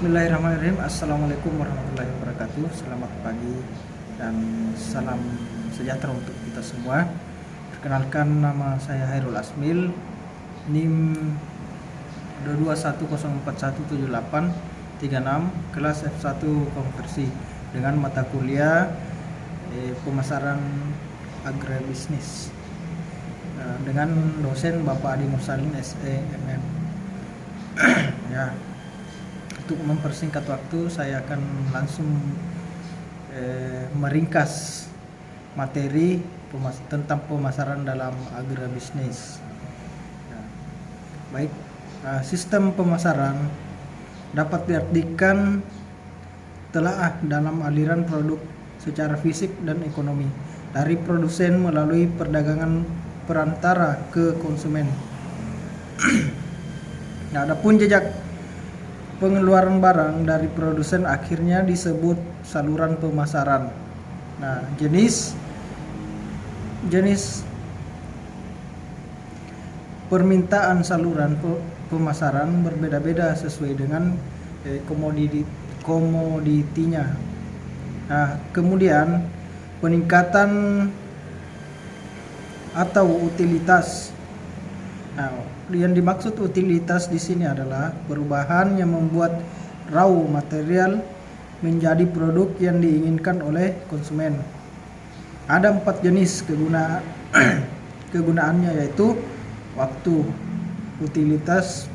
Bismillahirrahmanirrahim. Assalamualaikum warahmatullahi wabarakatuh. Selamat pagi dan salam sejahtera untuk kita semua. Perkenalkan, nama saya Hairul Asmil, NIM 221041786, kelas F1 konversi dengan mata kuliah pemasaran agribisnis dengan dosen Bapak Adi Mursalin SEMM. Ya, untuk mempersingkat waktu, saya akan langsung meringkas materi tentang pemasaran dalam agribisnis. Ya. Baik, sistem pemasaran dapat diartikan telaah dalam aliran produk secara fisik dan ekonomi dari produsen melalui perdagangan perantara ke konsumen. Nah, adapun jejak pengeluaran barang dari produsen akhirnya disebut saluran pemasaran. Nah, jenis permintaan saluran pemasaran berbeda-beda sesuai dengan komoditinya. Nah, kemudian peningkatan atau utilitas. Nah, yang dimaksud utilitas di sini adalah perubahan yang membuat raw material menjadi produk yang diinginkan oleh konsumen. Ada 4 jenis kegunaannya, yaitu waktu, utilitas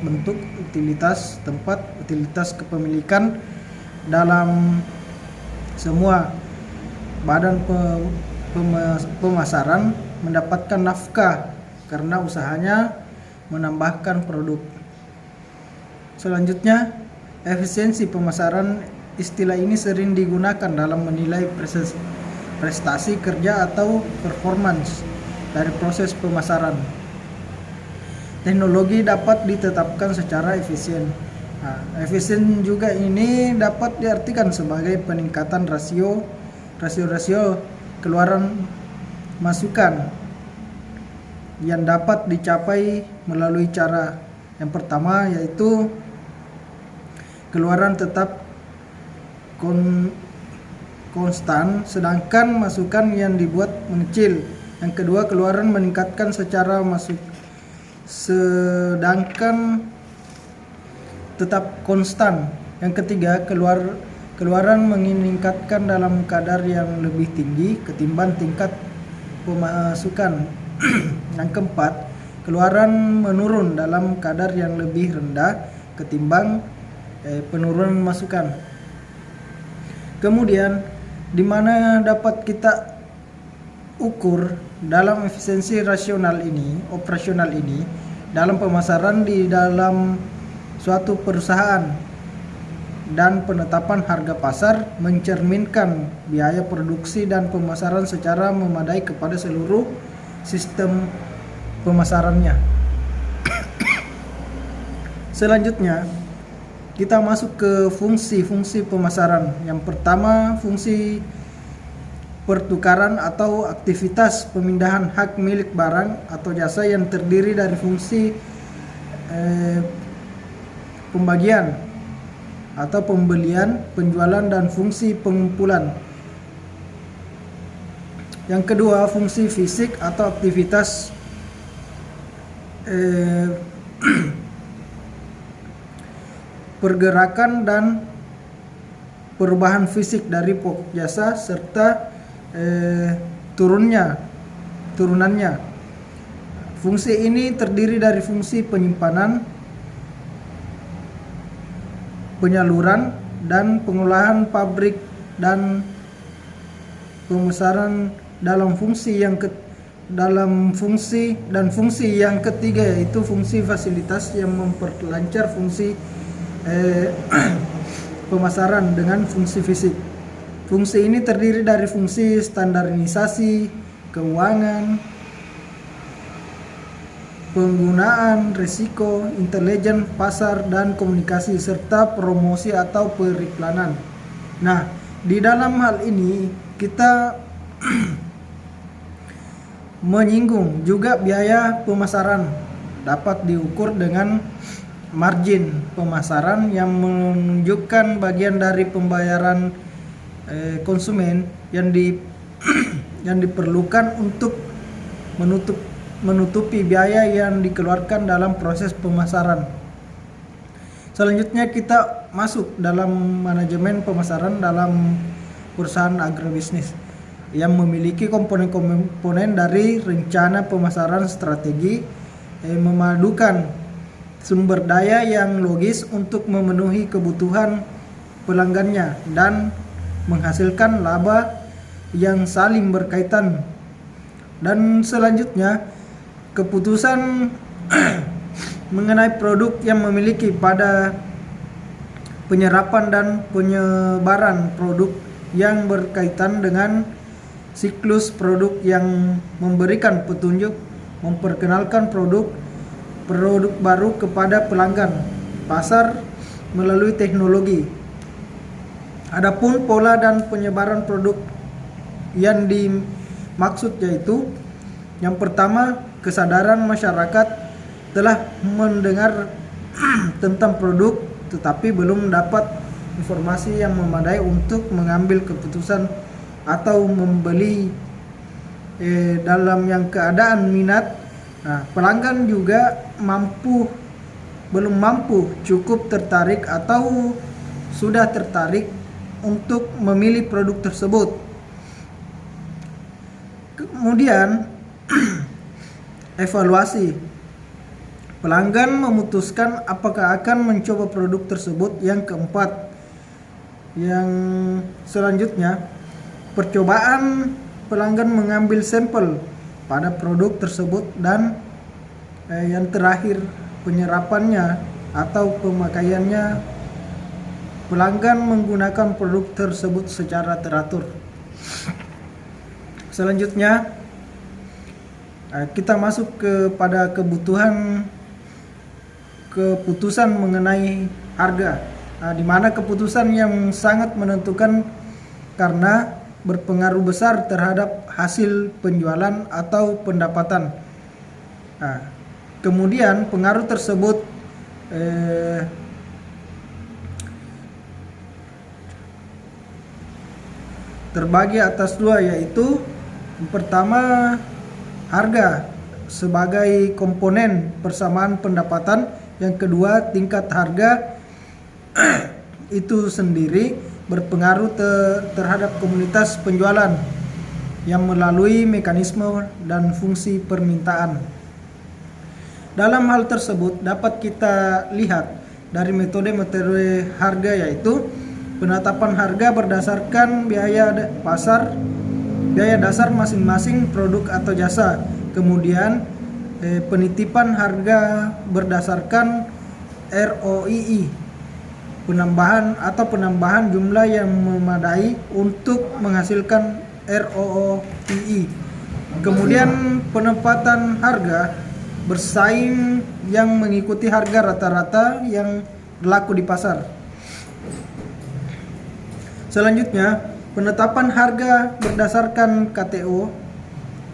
bentuk, utilitas tempat, utilitas kepemilikan. Dalam semua badan pemasaran mendapatkan nafkah karena usahanya menambahkan produk. Selanjutnya, efisiensi pemasaran. Istilah ini sering digunakan dalam menilai prestasi kerja atau performance dari proses pemasaran. Teknologi dapat ditetapkan secara efisien. Nah, efisien juga ini dapat diartikan sebagai peningkatan rasio keluaran masukan yang dapat dicapai melalui cara yang pertama, yaitu keluaran tetap konstan sedangkan masukan yang dibuat mengecil. Yang kedua, keluaran meningkatkan secara sedangkan tetap konstan. Yang ketiga, keluaran meningkatkan dalam kadar yang lebih tinggi ketimbang tingkat pemasukan. Yang keempat, keluaran menurun dalam kadar yang lebih rendah ketimbang penurunan masukan. Kemudian, di mana dapat kita ukur dalam efisiensi operasional ini dalam pemasaran di dalam suatu perusahaan, dan penetapan harga pasar mencerminkan biaya produksi dan pemasaran secara memadai kepada seluruh sistem pemasarannya. Selanjutnya, kita masuk ke fungsi-fungsi pemasaran. Yang pertama, fungsi pertukaran atau aktivitas pemindahan hak milik barang atau jasa yang terdiri dari fungsi pembagian atau pembelian, penjualan, dan fungsi pengumpulan. Yang kedua, fungsi fisik atau aktivitas pergerakan dan perubahan fisik dari pokok jasa serta turunannya. Fungsi ini terdiri dari fungsi penyimpanan, penyaluran, dan pengolahan pabrik dan pemasaran. Fungsi yang ketiga yaitu fungsi fasilitas yang memperlancar fungsi pemasaran dengan fungsi fisik. Fungsi ini terdiri dari fungsi standarisasi, keuangan, penggunaan, risiko, intelijen pasar, dan komunikasi, serta promosi atau periklanan. Nah, di dalam hal ini kita menyinggung juga biaya pemasaran dapat diukur dengan margin pemasaran yang menunjukkan bagian dari pembayaran konsumen yang yang diperlukan untuk menutupi biaya yang dikeluarkan dalam proses pemasaran. Selanjutnya kita masuk dalam manajemen pemasaran dalam perusahaan agrobisnis yang memiliki komponen-komponen dari rencana pemasaran strategi, memadukan sumber daya yang logis untuk memenuhi kebutuhan pelanggannya dan menghasilkan laba yang saling berkaitan. Dan selanjutnya keputusan mengenai produk yang memiliki pada penyerapan dan penyebaran produk yang berkaitan dengan siklus produk yang memberikan petunjuk memperkenalkan produk baru kepada pelanggan pasar melalui teknologi. Adapun pola dan penyebaran produk yang dimaksud yaitu yang pertama, kesadaran masyarakat telah mendengar tentang produk tetapi belum mendapat informasi yang memadai untuk mengambil keputusan atau membeli dalam yang keadaan minat. Nah, pelanggan juga belum mampu cukup tertarik atau sudah tertarik untuk memilih produk tersebut. Kemudian evaluasi. Pelanggan memutuskan apakah akan mencoba produk tersebut. Yang keempat, yang selanjutnya, percobaan. Pelanggan mengambil sampel pada produk tersebut dan yang terakhir, penyerapannya atau pemakaiannya. Pelanggan menggunakan produk tersebut secara teratur. Selanjutnya kita masuk kepada keputusan mengenai harga, di mana keputusan yang sangat menentukan karena berpengaruh besar terhadap hasil penjualan atau pendapatan. Kemudian pengaruh tersebut terbagi atas dua, yaitu yang pertama harga sebagai komponen persamaan pendapatan, yang kedua tingkat harga itu sendiri berpengaruh terhadap komunitas penjualan yang melalui mekanisme dan fungsi permintaan. Dalam hal tersebut dapat kita lihat dari metode harga, yaitu penetapan harga berdasarkan biaya dasar masing-masing produk atau jasa. Kemudian penitipan harga berdasarkan ROII, penambahan jumlah yang memadai untuk menghasilkan ROII. Kemudian penempatan harga bersaing yang mengikuti harga rata-rata yang berlaku di pasar. Selanjutnya, penetapan harga berdasarkan KTO,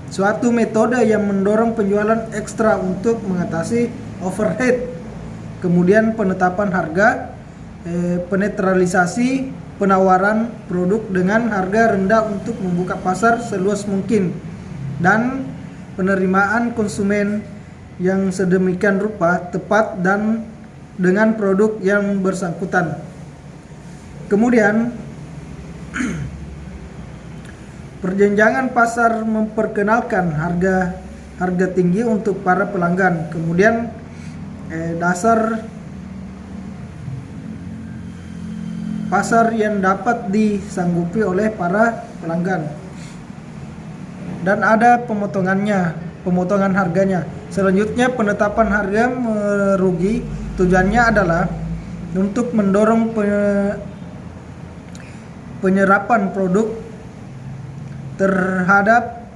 suatu metode yang mendorong penjualan ekstra untuk mengatasi overhead. Kemudian penetapan harga, penetralisasi penawaran produk dengan harga rendah untuk membuka pasar seluas mungkin, dan penerimaan konsumen yang sedemikian rupa tepat dan dengan produk yang bersangkutan. Kemudian perjenjangan pasar memperkenalkan harga tinggi untuk para pelanggan. Kemudian dasar pasar yang dapat disanggupi oleh para pelanggan. Dan ada pemotongan harganya. Selanjutnya penetapan harga merugi. Tujuannya adalah untuk mendorong penyerapan produk terhadap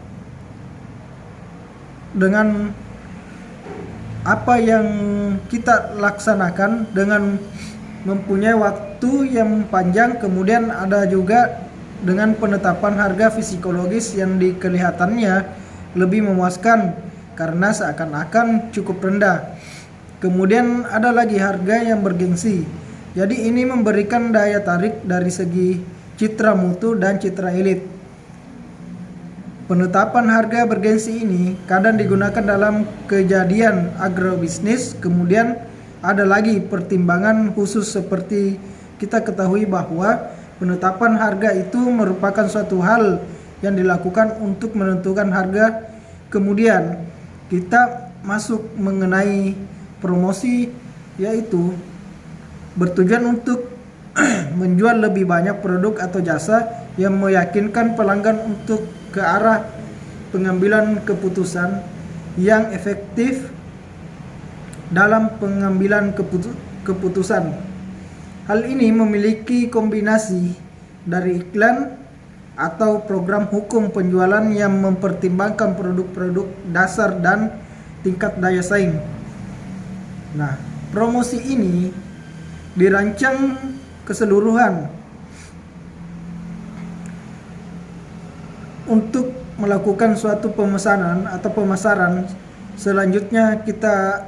dengan apa yang kita laksanakan dengan mempunyai waktu yang panjang. Kemudian ada juga dengan penetapan harga psikologis yang kelihatannya lebih memuaskan karena seakan-akan cukup rendah. Kemudian ada lagi harga yang bergengsi. Jadi ini memberikan daya tarik dari segi citra mutu dan citra elit. Penetapan harga bergengsi ini kadang digunakan dalam kejadian agrobisnis. Kemudian ada lagi pertimbangan khusus seperti kita ketahui bahwa penetapan harga itu merupakan suatu hal yang dilakukan untuk menentukan harga. Kemudian kita masuk mengenai promosi, yaitu bertujuan untuk menjual lebih banyak produk atau jasa yang meyakinkan pelanggan untuk ke arah pengambilan keputusan yang efektif dalam pengambilan keputusan. Hal ini memiliki kombinasi dari iklan atau program hukum penjualan yang mempertimbangkan produk-produk dasar dan tingkat daya saing. Nah, promosi ini dirancang keseluruhan untuk melakukan suatu pemesanan atau pemasaran. Selanjutnya kita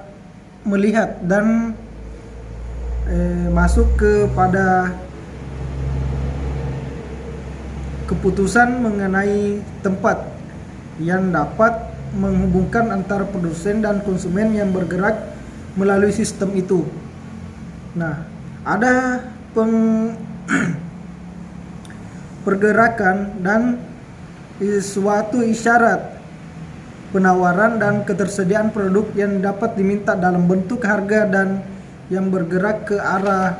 melihat dan masuk kepada keputusan mengenai tempat yang dapat menghubungkan antara produsen dan konsumen yang bergerak melalui sistem itu. Nah, ada pergerakan dan suatu isyarat penawaran dan ketersediaan produk yang dapat diminta dalam bentuk harga dan yang bergerak ke arah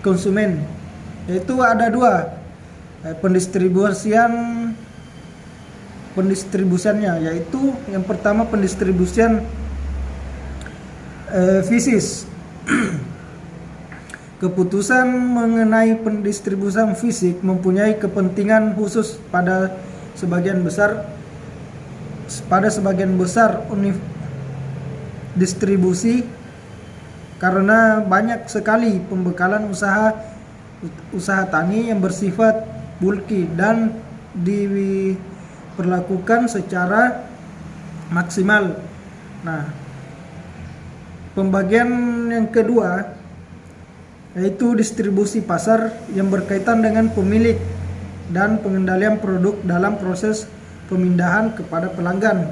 konsumen. Yaitu ada dua, pendistribusiannya, yaitu yang pertama pendistribusian fisik. Keputusan mengenai pendistribusian fisik mempunyai kepentingan khusus pada sebagian besar unit distribusi, karena banyak sekali pembekalan usaha tani yang bersifat bulky dan diperlakukan secara maksimal. Nah, pembagian yang kedua yaitu distribusi pasar yang berkaitan dengan pemilik dan pengendalian produk dalam proses pemindahan kepada pelanggan.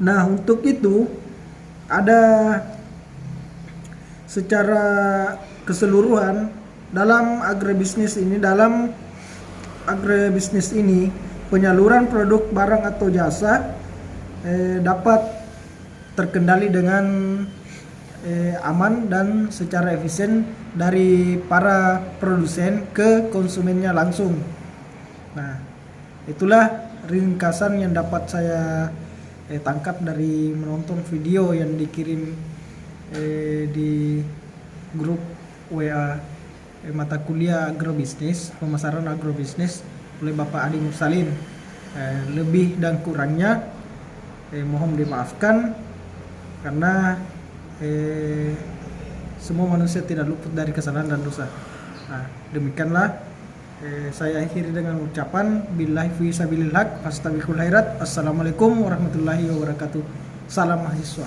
Nah, untuk itu ada secara keseluruhan dalam agribisnis ini penyaluran produk barang atau jasa dapat terkendali dengan aman dan secara efisien dari para produsen ke konsumennya langsung. Nah, itulah ringkasan yang dapat saya tangkap dari menonton video yang dikirim di grup WA mata kuliah agrobisnis, pemasaran agrobisnis oleh Bapak Adi Mursalin. Lebih dan kurangnya mohon dimaafkan, karena semua manusia tidak luput dari kesalahan dan dosa. Nah, demikianlah saya akhiri dengan ucapan billahi fi sabilillah fastabiqul khairat. Assalamualaikum warahmatullahi wabarakatuh. Salam mahasiswa.